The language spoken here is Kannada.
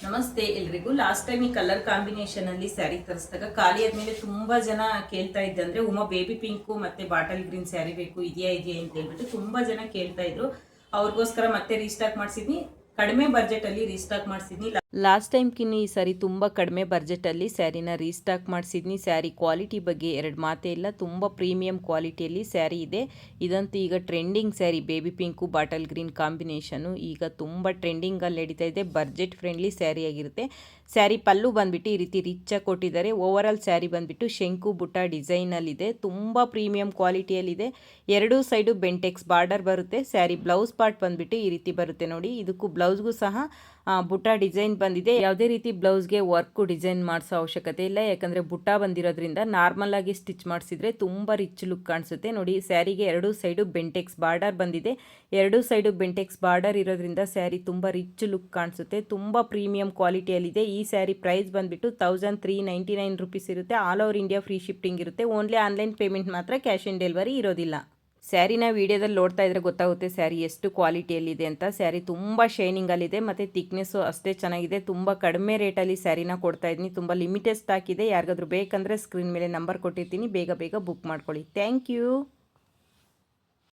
ನಮಸ್ತೆ ಎಲ್ರಿಗೂ. ಲಾಸ್ಟ್ ಟೈಮ್ ಈ ಕಲರ್ ಕಾಂಬಿನೇಷನ್ ಅಲ್ಲಿ ಸ್ಯಾರಿ ತರಿಸಿದಾಗ ಖಾಲಿ ಆದ್ಮೇಲೆ ತುಂಬಾ ಜನ ಕೇಳ್ತಾ ಇದ್ದೆ, ಅಂದ್ರೆ ಉಮಾ ಬೇಬಿ ಪಿಂಕ್ ಮತ್ತೆ ಬಾಟಲ್ ಗ್ರೀನ್ ಸ್ಯಾರಿ ಬೇಕು, ಇದೆಯಾ ಅಂತ ಹೇಳ್ಬಿಟ್ಟು ತುಂಬಾ ಜನ ಕೇಳ್ತಾ ಇದ್ರು. ಅವ್ರಿಗೋಸ್ಕರ ಮತ್ತೆ ರೀಸ್ಟಾಕ್ ಮಾಡಿಸಿದ್ನಿ, ಕಡಿಮೆ ಬಜೆಟ್ ಅಲ್ಲಿ ರೀಸ್ಟಾಕ್ ಮಾಡಿಸಿದ್ನಿ. ಲಾಸ್ಟ್ ಟೈಮ್ಕಿನ್ನ ಈ ಸಾರಿ ತುಂಬ ಕಡಿಮೆ ಬಜೆಟಲ್ಲಿ ಸ್ಯಾರಿನ ರೀಸ್ಟಾಕ್ ಮಾಡಿಸಿದ್ನಿ. ಸ್ಯಾರಿ ಕ್ವಾಲಿಟಿ ಬಗ್ಗೆ ಎರಡು ಮಾತೇ ಇಲ್ಲ, ತುಂಬ ಪ್ರೀಮಿಯಂ ಕ್ವಾಲಿಟಿಯಲ್ಲಿ ಸ್ಯಾರಿ ಇದೆ. ಇದಂತೂ ಈಗ trending sari, baby pink bottle green combination ಈಗ ತುಂಬ ಟ್ರೆಂಡಿಂಗಲ್ಲಿ ನಡೀತಾ ಇದೆ. ಬಜೆಟ್ ಫ್ರೆಂಡ್ಲಿ ಸ್ಯಾರಿ ಆಗಿರುತ್ತೆ. ಸ್ಯಾರಿ ಪಲ್ಲು ಬಂದುಬಿಟ್ಟು ಈ ರೀತಿ ರಿಚ್ಚಾಗಿ ಕೊಟ್ಟಿದ್ದಾರೆ. ಓವರಾಲ್ ಸ್ಯಾರಿ ಬಂದುಬಿಟ್ಟು ಶಂಕು ಬುಟ್ಟ ಡಿಸೈನಲ್ಲಿದೆ, ತುಂಬ ಪ್ರೀಮಿಯಂ ಕ್ವಾಲಿಟಿಯಲ್ಲಿದೆ. ಎರಡೂ ಸೈಡು ಬೆಂಟೆಕ್ಸ್ ಬಾರ್ಡರ್ ಬರುತ್ತೆ. ಸ್ಯಾರಿ ಬ್ಲೌಸ್ ಪಾರ್ಟ್ ಬಂದುಬಿಟ್ಟು ಈ ರೀತಿ ಬರುತ್ತೆ ನೋಡಿ. ಇದಕ್ಕೂ ಬ್ಲೌಸ್ಗೂ ಸಹ ಬುಟ್ಟ ಡಿಸೈನ್ ಬಂದಿದೆ. ಯಾವುದೇ ರೀತಿ ಬ್ಲೌಸ್ಗೆ ವರ್ಕು ಡಿಸೈನ್ ಮಾಡಿಸೋ ಅವಶ್ಯಕತೆ ಇಲ್ಲ, ಯಾಕಂದರೆ ಬುಟ್ಟ ಬಂದಿರೋದ್ರಿಂದ ನಾರ್ಮಲ್ ಆಗಿ ಸ್ಟಿಚ್ ಮಾಡಿಸಿದ್ರೆ ತುಂಬ ರಿಚ್ ಲುಕ್ ಕಾಣಿಸುತ್ತೆ ನೋಡಿ. ಸ್ಯಾರಿಗೆ ಎರಡೂ ಸೈಡು ಬೆಂಟೆಕ್ಸ್ ಬಾರ್ಡರ್ ಬಂದಿದೆ. ಎರಡೂ ಸೈಡು ಬೆಂಟೆಕ್ಸ್ ಬಾರ್ಡರ್ ಇರೋದ್ರಿಂದ ಸ್ಯಾರಿ ತುಂಬ ರಿಚ್ ಲುಕ್ ಕಾಣಿಸುತ್ತೆ. ತುಂಬ ಪ್ರೀಮಿಯಂ ಕ್ವಾಲಿಟಿಯಲ್ಲಿದೆ. ಈ ಸ್ಯಾರಿ ಪ್ರೈಸ್ ಬಂದುಬಿಟ್ಟು 1399 ರುಪೀಸ್ ಇರುತ್ತೆ. All over India free shifting ಇರುತ್ತೆ. ಓನ್ಲಿ ಆನ್ಲೈನ್ ಪೇಮೆಂಟ್ ಮಾತ್ರ, ಕ್ಯಾಶ್ ಆನ್ ಡೆಲಿವರಿ ಇರೋದಿಲ್ಲ. ಸ್ಯಾರಿನ ವಿಡಿಯೋದಲ್ಲಿ ನೋಡ್ತಾ ಇದ್ರೆ ಗೊತ್ತಾಗುತ್ತೆ ಸ್ಯಾರಿ ಎಷ್ಟು ಕ್ವಾಲಿಟಿಯಲ್ಲಿದೆ ಅಂತ. ಸ್ಯಾರಿ ತುಂಬ ಶೈನಿಂಗಲ್ಲಿದೆ ಮತ್ತು ಥಿಕ್ನೆಸ್ಸು ಅಷ್ಟೇ ಚೆನ್ನಾಗಿದೆ. ತುಂಬ ಕಡಿಮೆ ರೇಟಲ್ಲಿ ಸ್ಯಾರಿನ ಕೊಡ್ತಾ ಇದ್ದೀನಿ. ತುಂಬ ಲಿಮಿಟೆಡ್ ಸ್ಟಾಕ್ ಇದೆ. ಯಾರಿಗಾದ್ರೂ ಬೇಕಂದರೆ ಸ್ಕ್ರೀನ್ ಮೇಲೆ ನಂಬರ್ ಕೊಟ್ಟಿರ್ತೀನಿ, ಬೇಗ ಬೇಗ ಬುಕ್ ಮಾಡ್ಕೊಳ್ಳಿ. Thank you.